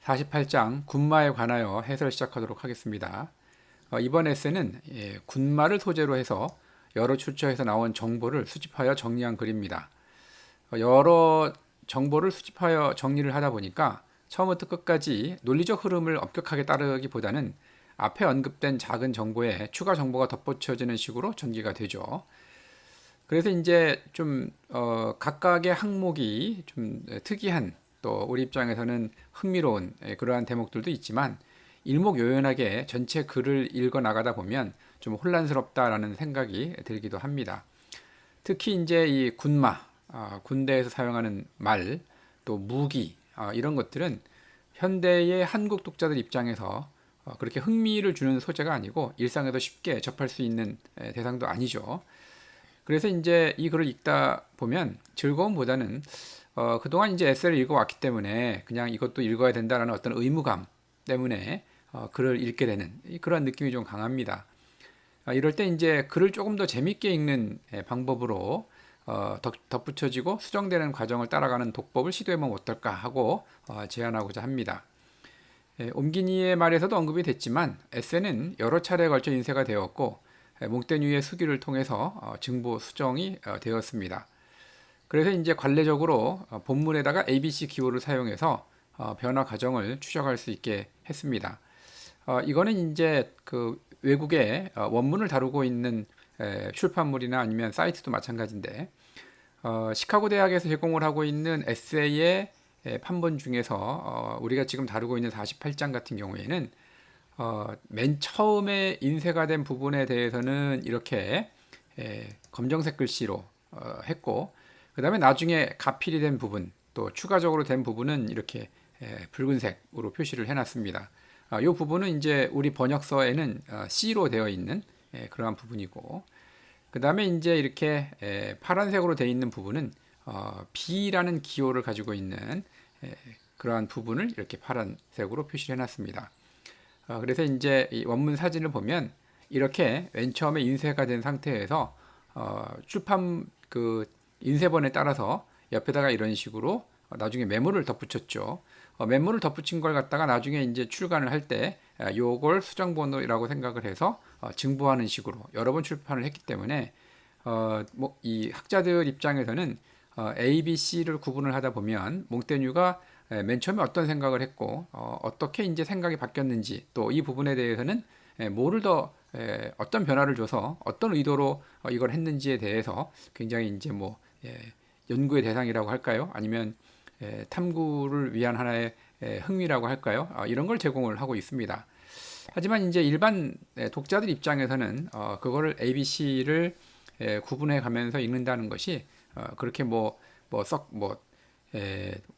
48장 군마에 관하여 해설 시작하도록 하겠습니다. 이번 에세는 군마를 소재로 해서 여러 출처에서 나온 정보를 수집하여 정리한 글입니다. 여러 정보를 수집하여 정리를 하다 보니까 처음부터 끝까지 논리적 흐름을 엄격하게 따르기보다는 앞에 언급된 작은 정보에 추가 정보가 덧붙여지는 식으로 전개가 되죠. 그래서 이제 좀 각각의 항목이 좀 특이한, 또 우리 입장에서는 흥미로운 그러한 대목들도 있지만 일목요연하게 전체 글을 읽어 나가다 보면 좀 혼란스럽다라는 생각이 들기도 합니다. 특히 이제 이 군마, 군대에서 사용하는 말, 또 무기, 이런 것들은 현대의 한국 독자들 입장에서 그렇게 흥미를 주는 소재가 아니고 일상에도 쉽게 접할 수 있는 대상도 아니죠. 그래서 이제 이 글을 읽다 보면 즐거움보다는 그동안 이제 에세이를 읽어왔기 때문에 그냥 이것도 읽어야 된다라는 어떤 의무감 때문에 글을 읽게 되는 그런 느낌이 좀 강합니다. 이럴 때 이제 글을 조금 더 재밌게 읽는 방법으로 덧붙여지고 수정되는 과정을 따라가는 독법을 시도해보면 어떨까 하고 제안하고자 합니다. 옴기니의 말에서도 언급이 됐지만 에세는 여러 차례에 걸쳐 인쇄가 되었고 몽테뉴의 수기를 통해서 증보 수정이 되었습니다. 그래서 이제 관례적으로 본문에다가 ABC 기호를 사용해서 변화 과정을 추적할 수 있게 했습니다. 이거는 이제 그 외국의 원문을 다루고 있는 출판물이나 아니면 사이트도 마찬가지인데 시카고 대학에서 제공을 하고 있는 에세이의 판본 중에서 우리가 지금 다루고 있는 48장 같은 경우에는 맨 처음에 인쇄가 된 부분에 대해서는 이렇게 검정색 글씨로 했고, 그 다음에 나중에 가필이 된 부분, 또 추가적으로 된 부분은 이렇게 붉은색으로 표시를 해놨습니다. 이 부분은 이제 우리 번역서에는 C로 되어 있는 그러한 부분이고, 그 다음에 이제 이렇게 파란색으로 되어 있는 부분은 B라는 기호를 가지고 있는 그러한 부분을 이렇게 파란색으로 표시를 해놨습니다. 그래서 이제 이 원문 사진을 보면 이렇게 맨 처음에 인쇄가 된 상태에서 출판 그 인쇄본에 따라서 옆에다가 이런 식으로 나중에 메모를 덧붙였죠. 메모를 덧붙인 걸 갖다가 나중에 이제 출간을 할 때 요걸 수정본이라고 생각을 해서 증보하는 식으로 여러 번 출판을 했기 때문에 뭐 이 학자들 입장에서는 A, B, C를 구분을 하다 보면 몽테뉴가 맨 처음에 어떤 생각을 했고 어떻게 이제 생각이 바뀌었는지 또 이 부분에 대해서는 뭐를 더 어떤 변화를 줘서 어떤 의도로 이걸 했는지에 대해서 굉장히 이제 뭐 연구의 대상이라고 할까요? 아니면 탐구를 위한 하나의 흥미라고 할까요? 이런 걸 제공을 하고 있습니다. 하지만 이제 일반 독자들 입장에서는 그거를 ABC를 구분해 가면서 읽는다는 것이 그렇게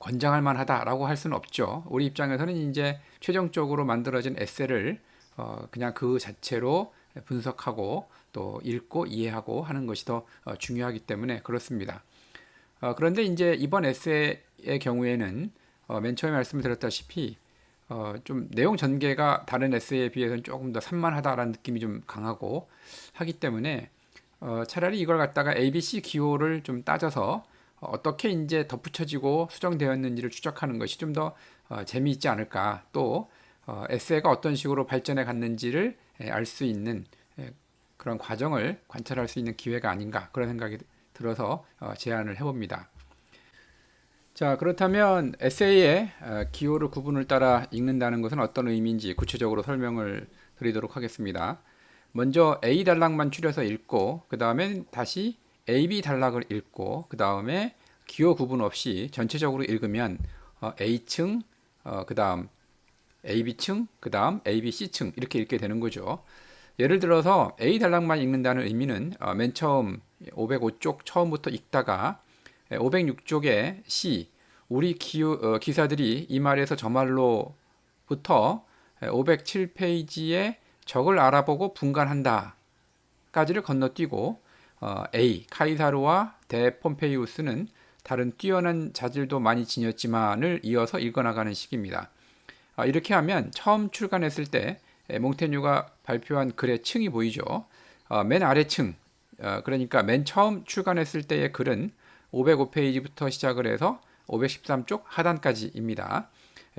권장할 만하다라고 할 수는 없죠. 우리 입장에서는 이제 최종적으로 만들어진 에세이를 그냥 그 자체로 분석하고 또 읽고 이해하고 하는 것이 더 중요하기 때문에 그렇습니다. 그런데 이제 이번 에세이의 경우에는 맨 처음에 말씀을 드렸다시피 좀 내용 전개가 다른 에세이에 비해서는 조금 더 산만하다라는 느낌이 좀 강하고 하기 때문에 차라리 이걸 갖다가 ABC 기호를 좀 따져서 어떻게 이제 덧붙여지고 수정되었는지를 추적하는 것이 좀 더 재미있지 않을까. 또 에세이가 어떤 식으로 발전해 갔는지를 알 수 있는 그런 과정을 관찰할 수 있는 기회가 아닌가 그런 생각이 들어서 제안을 해봅니다. 자, 그렇다면 에세이의 기호를 구분을 따라 읽는다는 것은 어떤 의미인지 구체적으로 설명을 드리도록 하겠습니다. 먼저 A 단락만 추려서 읽고 그 다음에 다시 AB 단락을 읽고 그 다음에 기호 구분 없이 전체적으로 읽으면 A층, 그 다음 AB층, 그 다음 ABC층 이렇게 읽게 되는 거죠. 예를 들어서 A 단락만 읽는다는 의미는 맨 처음 505쪽 처음부터 읽다가 506쪽에 C, 우리 기사들이 이 말에서 저 말로부터 507페이지에 적을 알아보고 분간한다 까지를 건너뛰고 A, 카이사르와 대폼페이우스는 다른 뛰어난 자질도 많이 지녔지만을 이어서 읽어나가는 식입니다. 이렇게 하면 처음 출간했을 때 몽테뉴가 발표한 글의 층이 보이죠. 맨 아래층, 그러니까 맨 처음 출간했을 때의 글은 505페이지부터 시작을 해서 513쪽 하단까지입니다.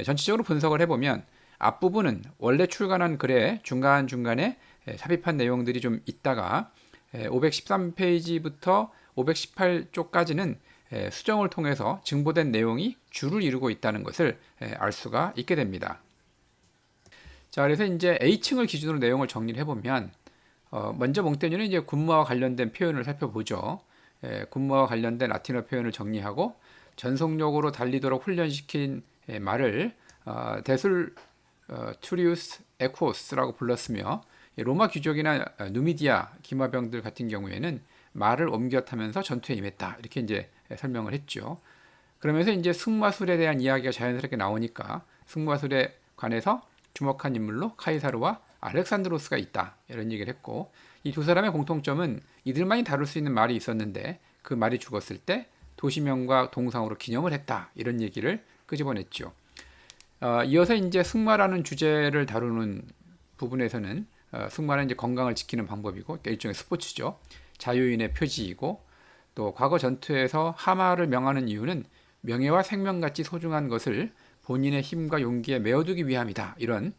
전체적으로 분석을 해보면 앞부분은 원래 출간한 글에 중간중간에 삽입한 내용들이 좀 있다가 513페이지부터 518쪽까지는 수정을 통해서 증보된 내용이 줄을 이루고 있다는 것을 알 수가 있게 됩니다. 자, 그래서 이제 A층을 기준으로 내용을 정리를 해보면 먼저 몽테뉴는 이제 군무와 관련된 표현을 살펴보죠. 군무와 관련된 라틴어 표현을 정리하고 전속력으로 달리도록 훈련시킨 말을 데술 투리우스 에코스라고 불렀으며 로마 귀족이나 누미디아 기마병들 같은 경우에는 말을 옮겨 타면서 전투에 임했다 이렇게 이제 설명을 했죠. 그러면서 이제 승마술에 대한 이야기가 자연스럽게 나오니까 승마술에 관해서 주목한 인물로 카이사르와 알렉산드로스가 있다 이런 얘기를 했고 이 두 사람의 공통점은 이들만이 다룰 수 있는 말이 있었는데 그 말이 죽었을 때 도시명과 동상으로 기념을 했다 이런 얘기를 끄집어냈죠. 이어서 이제 승마라는 주제를 다루는 부분에서는 승마는 이제 건강을 지키는 방법이고 그러니까 일종의 스포츠죠. 자유인의 표지이고 또 과거 전투에서 하마를 명하는 이유는 명예와 생명같이 소중한 것을 본인의 힘과 용기에 메어두기 위함이다. 이런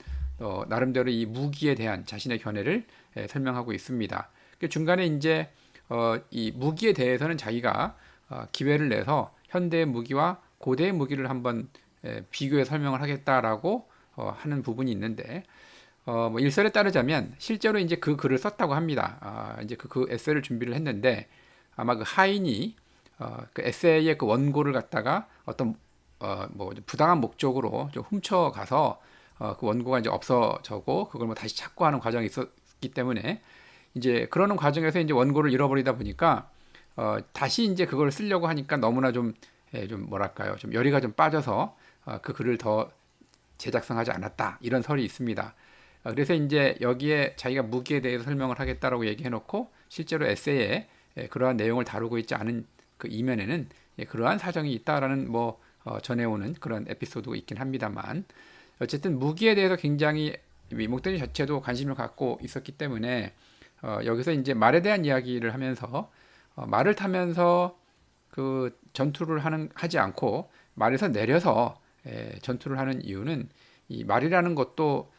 나름대로 이 무기에 대한 자신의 견해를 설명하고 있습니다. 중간에 이제 이 무기에 대해서는 자기가 기회를 내서 현대의 무기와 고대의 무기를 한번 비교해 설명을 하겠다라고 하는 부분이 있는데 뭐 일설에 따르자면 실제로 이제 그 글을 썼다고 합니다. 이제 그 에세이를 준비를 했는데 아마 그 하인이 그 에세이의 그 원고를 갖다가 어떤 뭐 부당한 목적으로 좀 훔쳐가서 그 원고가 이제 없어져고 그걸 뭐 다시 찾고 하는 과정이 있었기 때문에 이제 그러는 과정에서 이제 원고를 잃어버리다 보니까 다시 이제 그걸 쓰려고 하니까 너무나 좀 뭐랄까요 좀 열의가 좀 빠져서 그 글을 더 제작성하지 않았다 이런 설이 있습니다. 그래서 이제 여기에 자기가 무기에 대해서 설명을 하겠다라고 얘기해놓고 실제로 에세이에 그러한 내용을 다루고 있지 않은 그 이면에는 그러한 사정이 있다라는 뭐 전해오는 그런 에피소드가 있긴 합니다만 어쨌든 무기에 대해서 굉장히 몽테뉴 자체도 관심을 갖고 있었기 때문에 여기서 이제 말에 대한 이야기를 하면서 말을 타면서 그 전투를 하지 않고 말에서 내려서 전투를 하는 이유는 이 말이라는 것도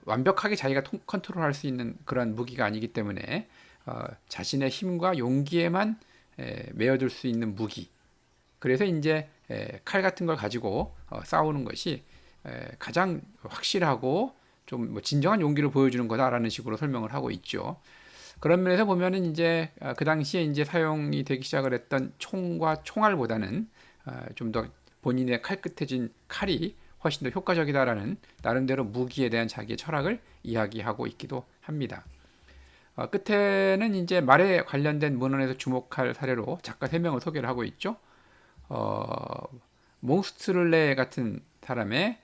완벽하게 자기가 컨트롤할 수 있는 그런 무기가 아니기 때문에 자신의 힘과 용기에만 메어둘 수 있는 무기. 그래서 이제 칼 같은 걸 가지고 싸우는 것이 가장 확실하고 좀 뭐 진정한 용기를 보여주는 거다라는 식으로 설명을 하고 있죠. 그런 면에서 보면은 이제 그 당시에 이제 사용이 되기 시작을 했던 총과 총알보다는 좀 더 본인의 칼끝해진 칼이 훨씬 더 효과적이다라는 나름대로 무기에 대한 자기의 철학을 이야기하고 있기도 합니다. 끝에는 이제 말에 관련된 문헌에서 주목할 사례로 작가 3명을 소개를 하고 있죠. 몽스트를레 같은 사람의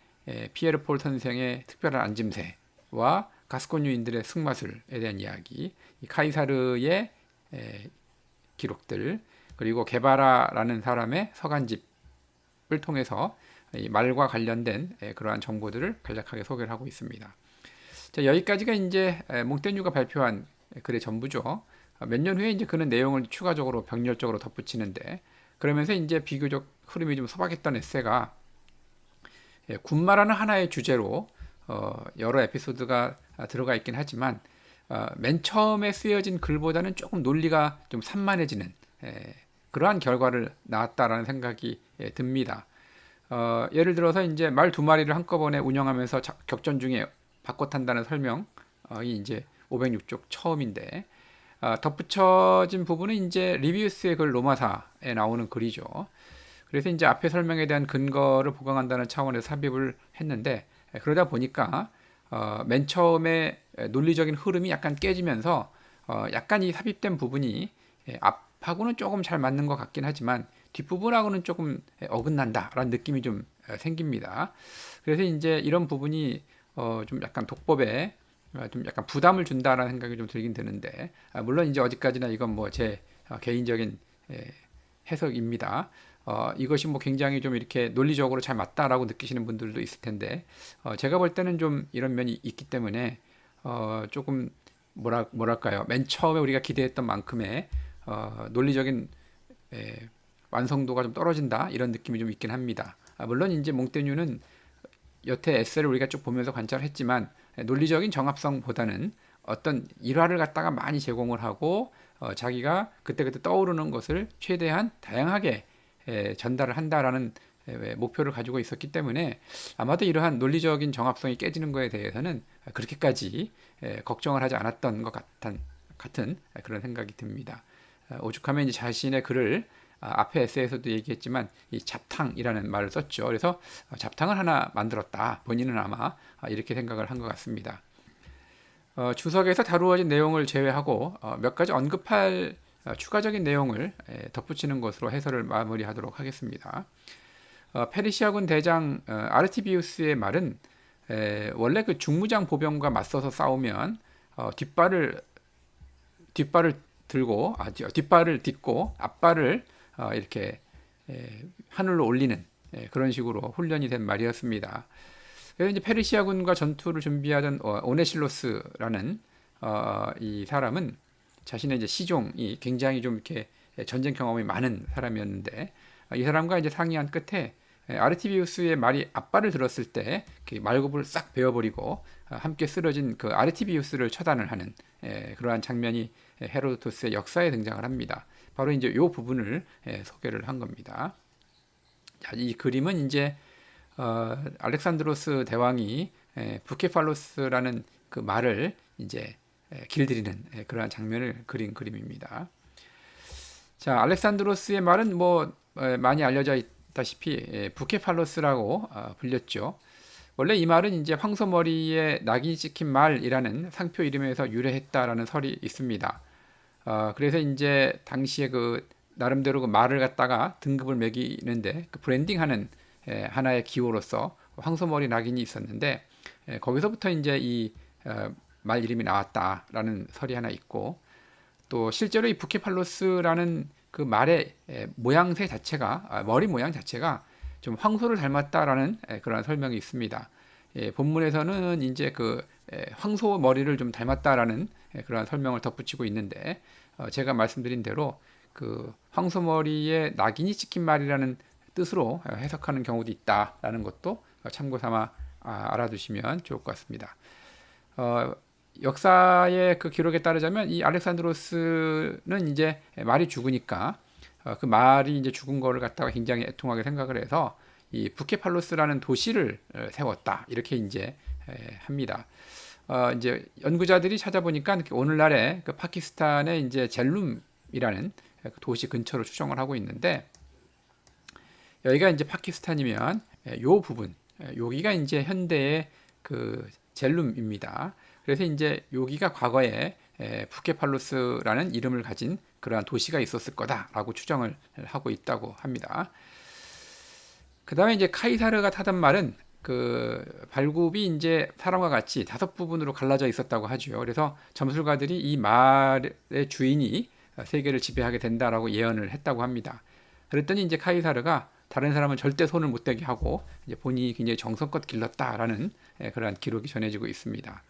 피에르 폴 선생의 특별한 앉음새와 가스코뉴인들의 승마술에 대한 이야기, 카이사르의 기록들, 그리고 게바라라는 사람의 서간집을 통해서 이 말과 관련된 그러한 정보들을 간략하게 소개를 하고 있습니다. 자, 여기까지가 이제 몽테뉴가 발표한 글의 전부죠. 몇 년 후에 이제 그는 내용을 추가적으로 병렬적으로 덧붙이는데 그러면서 이제 비교적 흐름이 좀 소박했던 에세가 군마라는 하나의 주제로 여러 에피소드가 들어가 있긴 하지만 맨 처음에 쓰여진 글보다는 조금 논리가 좀 산만해지는 그러한 결과를 낳았다라는 생각이 듭니다. 예를 들어서 이제 말 2마리를 한꺼번에 운영하면서 격전 중에 바꿔 탄다는 설명이 이제 506쪽 처음인데 덧붙여진 부분은 이제 리비우스의 글 로마사에 나오는 글이죠. 그래서 이제 앞에 설명에 대한 근거를 보강한다는 차원에서 삽입을 했는데 그러다 보니까 맨 처음에 논리적인 흐름이 약간 깨지면서 약간 이 삽입된 부분이 앞하고는 조금 잘 맞는 것 같긴 하지만 뒷부분하고는 조금 어긋난다라는 느낌이 좀 생깁니다. 그래서 이제 이런 부분이 좀 약간 독법에 좀 약간 부담을 준다라는 생각이 좀 들긴 드는데 물론 이제 어디까지나 이건 뭐 제 개인적인 해석입니다. 이것이 뭐 굉장히 좀 이렇게 논리적으로 잘 맞다라고 느끼시는 분들도 있을 텐데 제가 볼 때는 좀 이런 면이 있기 때문에 조금 뭐랄까요 맨 처음에 우리가 기대했던 만큼의 논리적인 완성도가 좀 떨어진다 이런 느낌이 좀 있긴 합니다. 물론 이제 몽테뉴는 여태 에세이를 우리가 쭉 보면서 관찰했지만 논리적인 정합성보다는 어떤 일화를 갖다가 많이 제공을 하고 자기가 그때그때 떠오르는 것을 최대한 다양하게 전달을 한다라는 목표를 가지고 있었기 때문에 아마도 이러한 논리적인 정합성이 깨지는 것에 대해서는 그렇게까지 걱정을 하지 않았던 것 같은 그런 생각이 듭니다. 오죽하면 이제 자신의 글을 앞에 에세이에서도 얘기했지만 이 잡탕이라는 말을 썼죠. 그래서 잡탕을 하나 만들었다. 본인은 아마 이렇게 생각을 한 것 같습니다. 주석에서 다루어진 내용을 제외하고 몇 가지 언급할 추가적인 내용을 덧붙이는 것으로 해설을 마무리하도록 하겠습니다. 페르시아군 대장 아르티비우스의 말은 원래 그 중무장 보병과 맞서서 싸우면 뒷발을 딛고 앞발을 이렇게 하늘로 올리는 그런 식으로 훈련이 된 말이었습니다. 그래서 이제 페르시아군과 전투를 준비하던 오네실로스라는 이 사람은 자신의 이제 시종이 굉장히 좀 이렇게 전쟁 경험이 많은 사람이었는데 이 사람과 이제 상의한 끝에 아르티비우스의 말이 앞발을 들었을 때 말굽을 싹 베어버리고 함께 쓰러진 그 아르티비우스를 처단을 하는 그러한 장면이 헤로도토스의 역사에 등장을 합니다. 바로 이제 이 부분을 소개를 한 겁니다. 자, 이 그림은 이제 알렉산드로스 대왕이 부케팔로스라는 그 말을 이제 길들이는 그러한 장면을 그린 그림입니다. 자, 알렉산드로스의 말은 뭐 많이 알려져 있다시피 부케팔로스라고 불렸죠. 원래 이 말은 이제 황소머리에 낙이 찍힌 말이라는 상표 이름에서 유래했다라는 설이 있습니다. 그래서 이제 당시에 그 나름대로 그 말을 갖다가 등급을 매기는데 그 브랜딩하는 하나의 기호로서 황소머리 낙인이 있었는데 거기서부터 이제 이 말 이름이 나왔다라는 설이 하나 있고 또 실제로 이 부케팔로스라는 그 말의 모양새 자체가 머리 모양 자체가 좀 황소를 닮았다라는 그런 설명이 있습니다. 본문에서는 이제 그 황소 머리를 좀 닮았다라는 그런 설명을 덧붙이고 있는데 제가 말씀드린 대로 그 황소 머리에 낙인이 찍힌 말이라는 뜻으로 해석하는 경우도 있다라는 것도 참고 삼아 알아두시면 좋을 것 같습니다. 역사의 그 기록에 따르자면 이 알렉산드로스는 이제 말이 죽으니까 그 말이 이제 죽은 거를 갖다가 굉장히 애통하게 생각을 해서 이 부케팔로스라는 도시를 세웠다 이렇게 이제 합니다. 이제 연구자들이 찾아보니까 오늘날의 그 파키스탄의 이제 젤룸이라는 그 도시 근처로 추정을 하고 있는데 여기가 이제 파키스탄이면 요 부분 여기가 이제 현대의 그 젤룸입니다. 그래서 이제 여기가 과거에 부케팔로스라는 이름을 가진 그러한 도시가 있었을 거다라고 추정을 하고 있다고 합니다. 그 다음에 이제 카이사르가 타던 말은 그 발굽이 이제 사람과 같이 5부분으로 갈라져 있었다고 하죠. 그래서 점술가들이 이 말의 주인이 세계를 지배하게 된다라고 예언을 했다고 합니다. 그랬더니 이제 카이사르가 다른 사람은 절대 손을 못 대게 하고 이제 본인이 굉장히 정성껏 길렀다라는 그러한 기록이 전해지고 있습니다.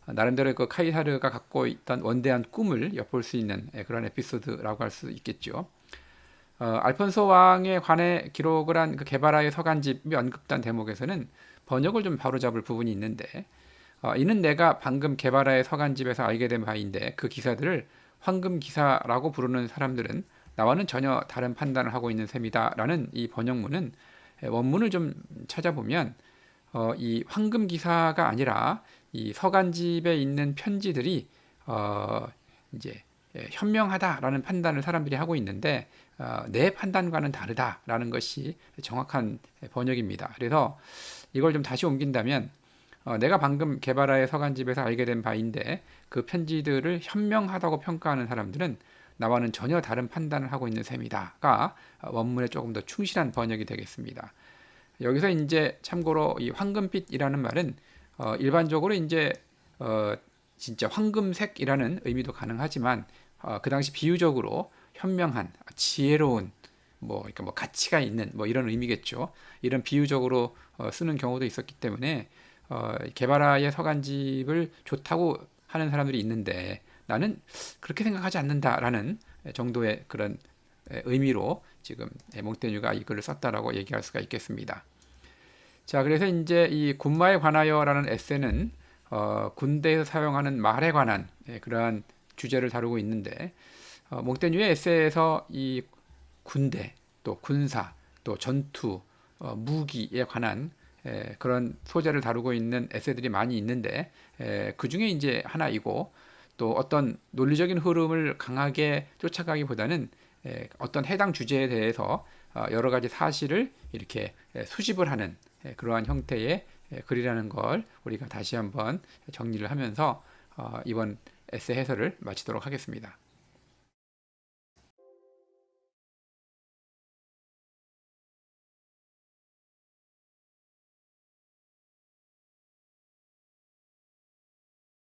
나름대로 그 카이사르가 갖고 있던 원대한 꿈을 엿볼 수 있는 그런 에피소드라고 할 수 있겠죠. 알폰소 왕에 관해 기록을 한 그 게바라의 서간집이 언급된 대목에서는 번역을 좀 바로잡을 부분이 있는데 이는 내가 방금 게바라의 서간집에서 알게 된 바인데 그 기사들을 황금 기사라고 부르는 사람들은 나와는 전혀 다른 판단을 하고 있는 셈이다 라는 이 번역문은 원문을 좀 찾아보면 이 황금 기사가 아니라 이 서간집에 있는 편지들이 이제 현명하다라는 판단을 사람들이 하고 있는데 내 판단과는 다르다라는 것이 정확한 번역입니다. 그래서 이걸 좀 다시 옮긴다면 내가 방금 게바라의 서간집에서 알게 된 바인데 그 편지들을 현명하다고 평가하는 사람들은 나와는 전혀 다른 판단을 하고 있는 셈이다가 원문에 조금 더 충실한 번역이 되겠습니다. 여기서 이제 참고로 이 황금빛이라는 말은 일반적으로 이제 진짜 황금색이라는 의미도 가능하지만 그 당시 비유적으로 현명한, 지혜로운, 그러니까 가치가 있는 이런 의미겠죠. 이런 비유적으로 쓰는 경우도 있었기 때문에 게바라의 서간집을 좋다고 하는 사람들이 있는데 나는 그렇게 생각하지 않는다라는 정도의 그런 의미로 지금 몽테뉴가 이 글을 썼다라고 얘기할 수가 있겠습니다. 자, 그래서 이제 이 군마에 관하여라는 에세는 군대에서 사용하는 말에 관한 그러한 주제를 다루고 있는데 몽테뉴의 에세에서 이 군대, 또 군사, 또 전투, 무기에 관한 그런 소재를 다루고 있는 에세들이 많이 있는데 그 중에 이제 하나이고 또 어떤 논리적인 흐름을 강하게 쫓아가기보다는 어떤 해당 주제에 대해서 여러 가지 사실을 이렇게 수집을 하는 그러한 형태의 글이라는 걸 우리가 다시 한번 정리를 하면서 이번 에세 해설을 마치도록 하겠습니다.